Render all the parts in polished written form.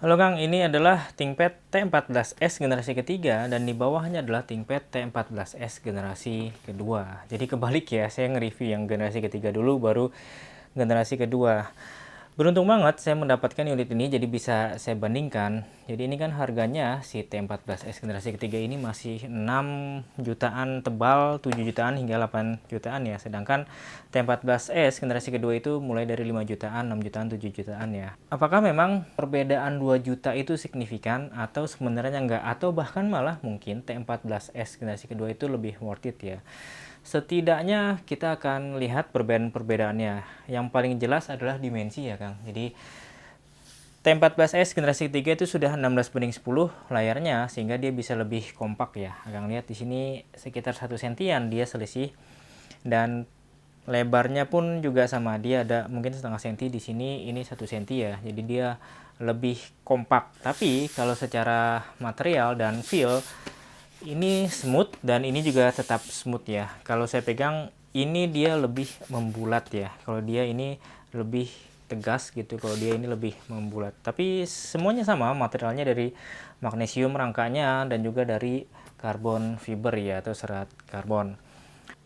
Halo Kang, ini adalah ThinkPad T14s generasi ketiga dan di bawahnya adalah ThinkPad T14s generasi kedua. Jadi kebalik ya, saya nge-review yang generasi ketiga dulu baru generasi kedua. Beruntung banget saya mendapatkan unit ini jadi bisa saya bandingkan. Jadi ini kan harganya si T14s generasi ketiga ini masih 6 jutaan tebal, 7 jutaan hingga 8 jutaan ya. Sedangkan T14s generasi kedua itu mulai dari 5 jutaan, 6 jutaan, 7 jutaan ya. Apakah memang perbedaan 2 juta itu signifikan atau sebenarnya enggak? Atau bahkan malah mungkin T14s generasi kedua itu lebih worth it ya. Setidaknya kita akan lihat perbedaan-perbedaannya. Yang paling jelas adalah dimensi ya Kang. Jadi T14s generasi ketiga itu sudah 16:10 layarnya sehingga dia bisa lebih kompak ya. Kang lihat di sini sekitar 1 sentian dia selisih, dan lebarnya pun juga sama, dia ada mungkin setengah senti di sini, ini 1 senti ya. Jadi dia lebih kompak. Tapi kalau secara material dan feel ini smooth dan ini juga tetap smooth ya. Kalau saya pegang ini dia lebih membulat ya. Kalau dia ini lebih tegas gitu. Kalau dia ini lebih membulat. Tapi semuanya sama, materialnya dari magnesium rangkanya dan juga dari karbon fiber ya atau serat karbon.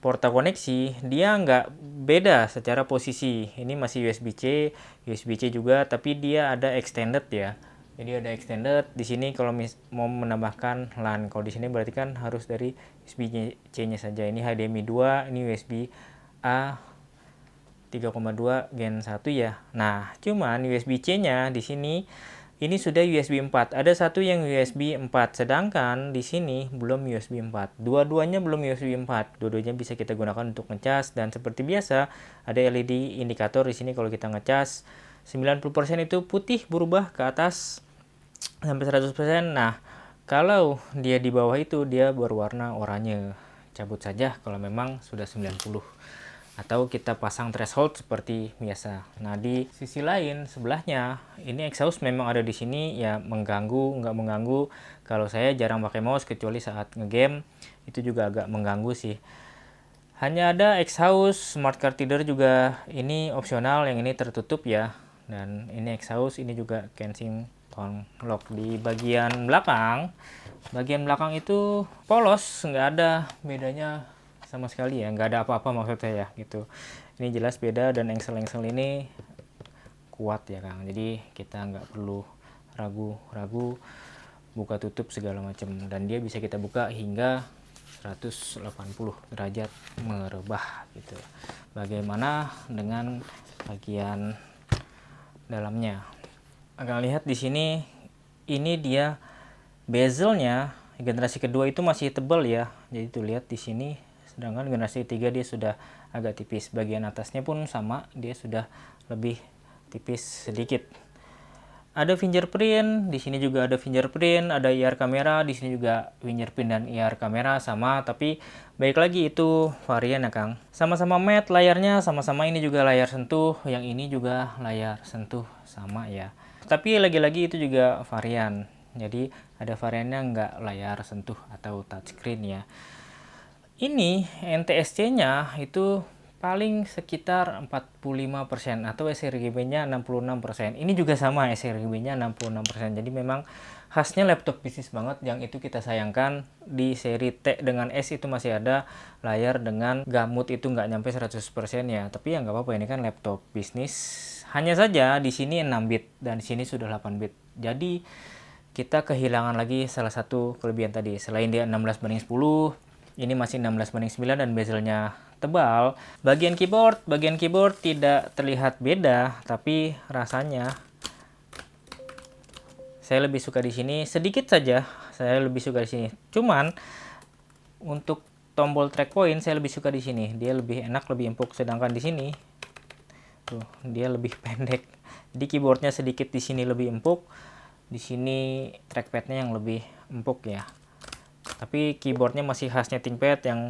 Porta koneksi dia nggak beda secara posisi. Ini masih USB-C, USB-C juga, tapi dia ada extended ya. Jadi ada extended di sini kalau mau menambahkan LAN. Kalau di sini berarti kan harus dari USB-C-nya saja. Ini HDMI 2, ini USB A 3,2 Gen 1 ya. Nah, cuman USB-C-nya di sini ini sudah USB 4. Ada satu yang USB 4, sedangkan di sini belum USB 4. Dua-duanya belum USB 4. Dua-duanya bisa kita gunakan untuk ngecas, dan seperti biasa ada LED indikator di sini kalau kita ngecas. 90% itu putih berubah ke atas sampai 100%. Nah, kalau dia di bawah itu dia berwarna oranye. Cabut saja kalau memang sudah 90. Atau kita pasang threshold seperti biasa. Nah, di sisi lain sebelahnya ini exhaust memang ada di sini ya, mengganggu nggak mengganggu. Kalau saya jarang pakai mouse kecuali saat ngegame, itu juga agak mengganggu sih. Hanya ada exhaust, smart card reader juga ini opsional, yang ini tertutup ya. Dan ini exhaust, ini juga Kensington lock. Di bagian belakang itu polos, nggak ada bedanya sama sekali ya, nggak ada apa-apa maksud saya gitu. Ini jelas beda, dan engsel-engsel ini kuat ya Kang, jadi kita nggak perlu ragu-ragu buka tutup segala macam, dan dia bisa kita buka hingga 180 derajat merebah gitu. Bagaimana dengan bagian dalamnya? Akan lihat di sini, ini dia bezelnya generasi kedua itu masih tebal ya. Jadi tuh lihat di sini, sedangkan generasi ketiga dia sudah agak tipis. Bagian atasnya pun sama, dia sudah lebih tipis sedikit. Ada fingerprint, di sini juga ada fingerprint, ada IR kamera, di sini juga fingerprint dan IR kamera sama, tapi baik lagi itu varian ya Kang. Sama-sama matte layarnya, sama-sama ini juga layar sentuh, yang ini juga layar sentuh sama ya. Tapi lagi-lagi itu juga varian. Jadi ada variannya nggak layar sentuh atau touchscreen ya. Ini NTSC-nya itu paling sekitar 45% atau sRGB-nya 66%. Ini juga sama, sRGB-nya 66%. Jadi memang khasnya laptop bisnis banget, yang itu kita sayangkan. Di seri T dengan S itu masih ada layar dengan gamut itu nggak nyampe 100% ya. Tapi ya nggak apa-apa, ini kan laptop bisnis. Hanya saja di sini 6 bit dan di sini sudah 8 bit. Jadi kita kehilangan lagi salah satu kelebihan tadi. Selain dia 16:10, ini masih 16:9 dan bezelnya tebal. Bagian keyboard tidak terlihat beda, tapi rasanya saya lebih suka di sini sedikit saja. Saya lebih suka di sini. Cuman untuk tombol track point saya lebih suka di sini. Dia lebih enak, lebih empuk, sedangkan di sini tuh dia lebih pendek. Jadi keyboardnya sedikit di sini lebih empuk. Di sini trackpadnya yang lebih empuk ya. Tapi keyboardnya masih khasnya ThinkPad yang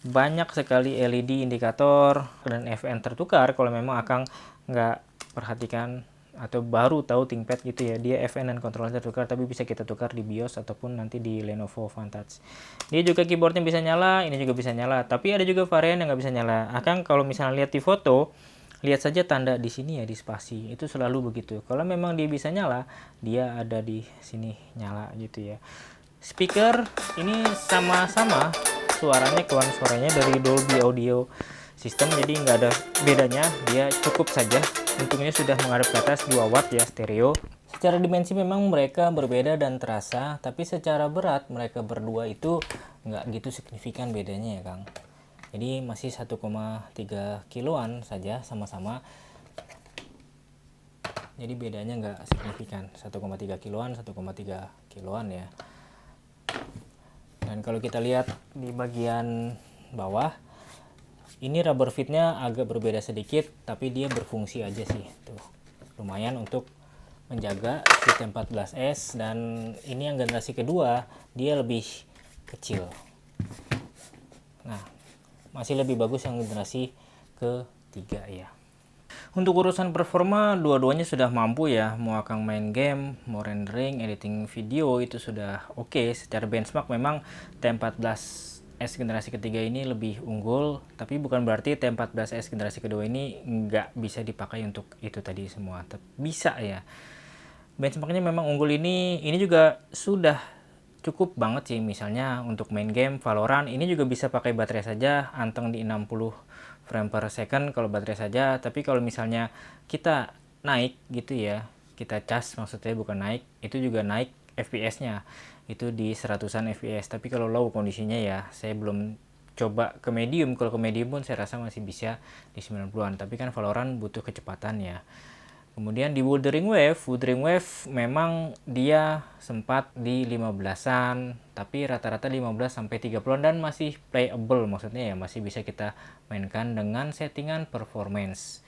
banyak sekali LED indikator dan FN tertukar. Kalau memang Akang nggak perhatikan atau baru tahu ThinkPad gitu ya, dia FN dan kontrolnya tertukar, tapi bisa kita tukar di BIOS ataupun nanti di Lenovo Vantage. Dia juga keyboardnya bisa nyala, ini juga bisa nyala, tapi ada juga varian yang nggak bisa nyala. Akang kalau misalnya lihat di foto, Lihat saja tanda di sini ya, di spasi. Itu selalu begitu. Kalau memang dia bisa nyala, dia ada di sini nyala gitu ya. Speaker ini sama-sama suaranya keluar suaranya dari Dolby Audio System, jadi nggak ada bedanya. Dia cukup saja, untungnya sudah menghadap ke atas 2 watt ya, stereo. Secara dimensi memang mereka berbeda dan terasa, tapi secara berat mereka berdua itu nggak gitu signifikan bedanya ya Kang. Jadi masih 1,3 kiloan saja sama-sama. Jadi bedanya nggak signifikan, 1,3 kiloan, 1,3 kiloan ya. Dan kalau kita lihat di bagian bawah, ini rubber fitnya agak berbeda sedikit, tapi dia berfungsi aja sih. Tuh, lumayan untuk menjaga si T14S, dan ini yang generasi kedua, dia lebih kecil. Nah, masih lebih bagus yang generasi ketiga ya. Untuk urusan performa, dua-duanya sudah mampu ya. Mau Akang main game, mau rendering, editing video, itu sudah oke. Secara benchmark memang T14S generasi ketiga ini lebih unggul, tapi bukan berarti T14S generasi kedua ini nggak bisa dipakai untuk itu tadi semua. Bisa ya. Benchmarknya memang unggul, ini juga sudah cukup banget sih. Misalnya untuk main game Valorant, ini juga bisa pakai baterai saja, anteng di 60 frame per second kalau baterai saja. Tapi kalau misalnya kita naik gitu ya, kita cas maksudnya, bukan naik, itu juga naik FPS-nya itu di 100-an FPS. Tapi kalau low kondisinya ya, saya belum coba ke medium. Kalau ke medium pun saya rasa masih bisa di 90-an, tapi kan Valorant butuh kecepatan ya. Kemudian di Wuthering Wave memang dia sempat di 15-an, tapi rata-rata 15 sampai 30-an dan masih playable, maksudnya ya masih bisa kita mainkan dengan settingan performance.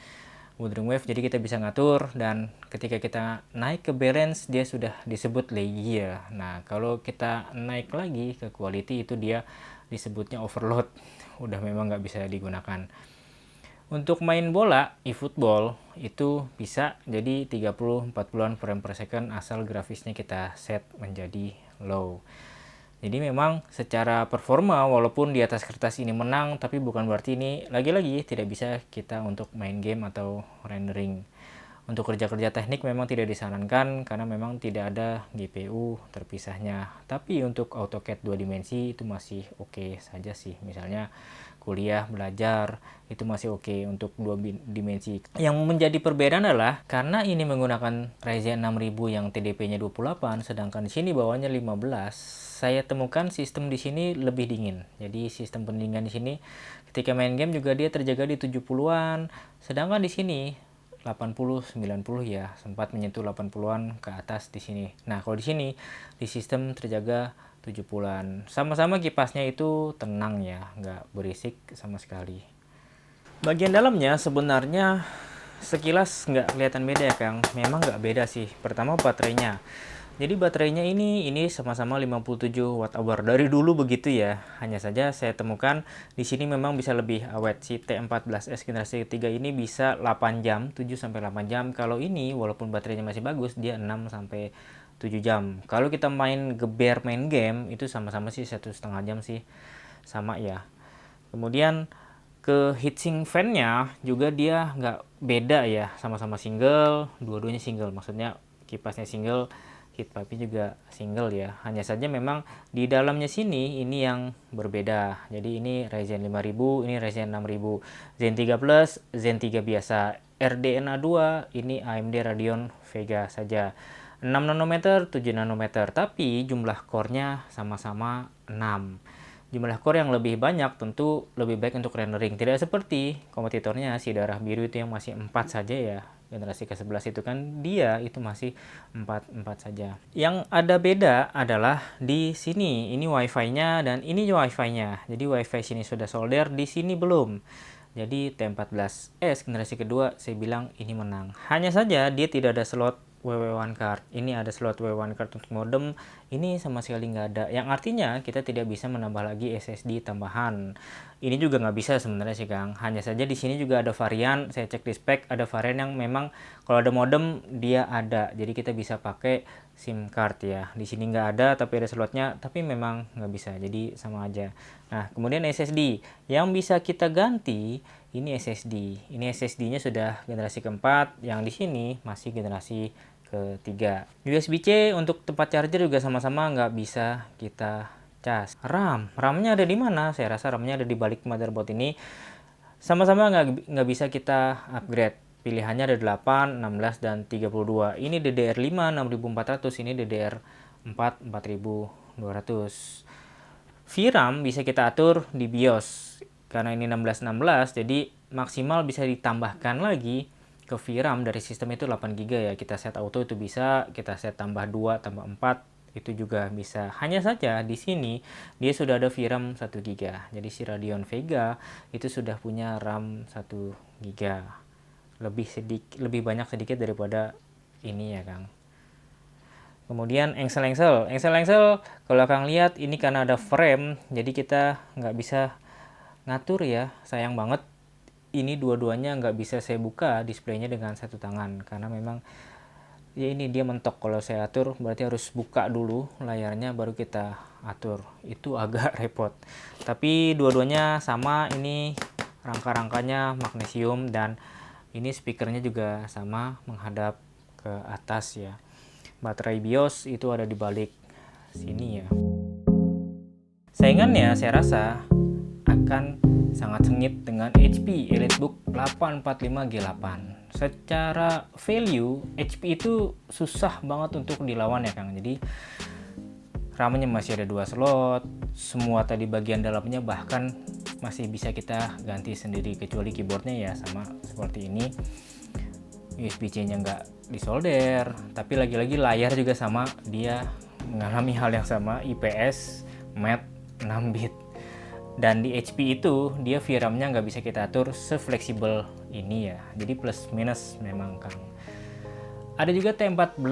Wuthering Wave jadi kita bisa ngatur, dan ketika kita naik ke balance dia sudah disebut Legia. Nah, kalau kita naik lagi ke quality itu dia disebutnya overload. Udah memang nggak bisa digunakan. Untuk main bola, eFootball itu bisa jadi 30-40an frame per second asal grafisnya kita set menjadi low. Jadi memang secara performa walaupun di atas kertas ini menang, tapi bukan berarti ini lagi-lagi tidak bisa kita untuk main game atau rendering. Untuk kerja-kerja teknik memang tidak disarankan karena memang tidak ada GPU terpisahnya. Tapi untuk AutoCAD 2 dimensi itu masih oke saja sih. Misalnya kuliah, belajar, itu masih oke untuk 2 dimensi. Yang menjadi perbedaan adalah karena ini menggunakan Ryzen 6000 yang TDP-nya 28, sedangkan di sini bawahnya 15, saya temukan sistem di sini lebih dingin. Jadi sistem pendinginan di sini ketika main game juga dia terjaga di 70-an, sedangkan di sini 80-90 ya, sempat menyentuh 80-an ke atas di sini. Nah, kalau di sini di sistem terjaga 70-an. Sama-sama kipasnya itu tenang ya, nggak berisik sama sekali. Bagian dalamnya sebenarnya sekilas nggak kelihatan beda ya Kang. Memang nggak beda sih. Pertama baterainya. Jadi baterainya ini sama-sama 57 Wh dari dulu begitu ya. Hanya saja saya temukan di sini memang bisa lebih awet. Si T14S generasi ketiga ini bisa 8 jam, 7 sampai 8 jam. Kalau ini walaupun baterainya masih bagus, dia 6 sampai 7 jam. Kalau kita main geber main game itu sama-sama sih 1,5 jam sih. Sama ya. Kemudian ke heatsink fan-nya juga dia nggak beda ya, sama-sama single, dua-duanya single, maksudnya kipasnya single, heat pipe juga single ya. Hanya saja memang di dalamnya sini ini yang berbeda. Jadi ini Ryzen 5000, ini Ryzen 6000, Zen 3 Plus, Zen 3 biasa, RDNA 2, ini AMD Radeon Vega saja. 6 nanometer, 7 nanometer, tapi jumlah core-nya sama-sama 6. Jumlah core yang lebih banyak tentu lebih baik untuk rendering. Tidak seperti kompetitornya si darah biru itu yang masih 4 saja ya. Generasi ke-11 itu kan dia itu masih 4 saja. Yang ada beda adalah di sini. Ini Wi-Fi-nya dan ini Wi-Fi-nya. Jadi Wi-Fi sini sudah solder, di sini belum. Jadi T14S generasi kedua saya bilang ini menang. Hanya saja dia tidak ada slot WW1 card. Ini ada slot WW1 card untuk modem, ini sama sekali nggak ada. Yang artinya kita tidak bisa menambah lagi SSD tambahan. Ini juga nggak bisa sebenarnya sih Kang. Hanya saja di sini juga ada varian, saya cek di spek, ada varian yang memang kalau ada modem dia ada. Jadi kita bisa pakai SIM card ya. Di sini nggak ada tapi ada slotnya, tapi memang nggak bisa. Jadi sama aja. Nah, kemudian SSD yang bisa kita ganti ini SSD. Ini SSD-nya sudah generasi keempat, yang di sini masih generasi ketiga. USB-C untuk tempat charger juga sama-sama nggak bisa kita cas. RAM-nya ada di mana? Saya rasa RAM-nya ada di balik motherboard ini. Sama-sama nggak bisa kita upgrade. Pilihannya ada 8, 16, dan 32. Ini DDR5 6400, ini DDR4 4200. VRAM bisa kita atur di BIOS. Karena ini 1616, jadi maksimal bisa ditambahkan lagi ke VRAM dari sistem itu 8 GB ya. Kita set auto itu bisa, kita set tambah 2, tambah 4 itu juga bisa. Hanya saja di sini dia sudah ada VRAM 1 GB. Jadi si Radeon Vega itu sudah punya RAM 1 GB. Lebih banyak sedikit daripada ini ya, Kang. Kemudian engsel kalau Kang lihat ini karena ada frame, jadi kita nggak bisa ngatur ya, sayang banget. Ini dua-duanya nggak bisa saya buka displaynya dengan satu tangan karena memang ya ini dia mentok. Kalau saya atur berarti harus buka dulu layarnya baru kita atur, itu agak repot. Tapi dua-duanya sama, ini rangka-rangkanya magnesium dan ini speakernya juga sama menghadap ke atas ya. Baterai BIOS itu ada di balik sini ya. Saingannya saya rasa akan sangat sengit dengan HP EliteBook 845 G8. Secara value HP itu susah banget untuk dilawan ya, Kang. Jadi RAM-nya masih ada 2 slot, semua tadi bagian dalamnya bahkan masih bisa kita ganti sendiri, kecuali keyboardnya ya sama seperti ini. USB-C-nya nggak disolder, tapi lagi-lagi layar juga sama, dia mengalami hal yang sama, IPS matte 6 bit. Dan di HP itu dia VRAM-nya nggak bisa kita atur sefleksibel ini ya, jadi plus minus memang, Kang. Ada juga T14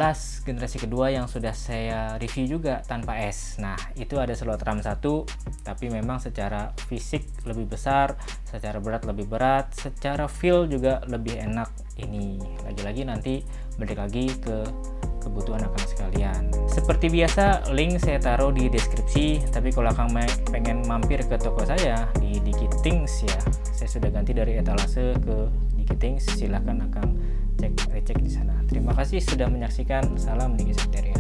generasi kedua yang sudah saya review juga tanpa S. Nah, itu ada slot RAM 1, tapi memang secara fisik lebih besar, secara berat lebih berat, secara feel juga lebih enak ini. Lagi-lagi nanti balik lagi ke kebutuhan Akang sekalian. Seperti biasa, link saya taruh di deskripsi, tapi kalau Akang pengen mampir ke toko saya di Dikitings ya, saya sudah ganti dari etalase ke Dikitings, silahkan Akang cek recek di sana. Terima kasih sudah menyaksikan. Salam Diki Sekretariat.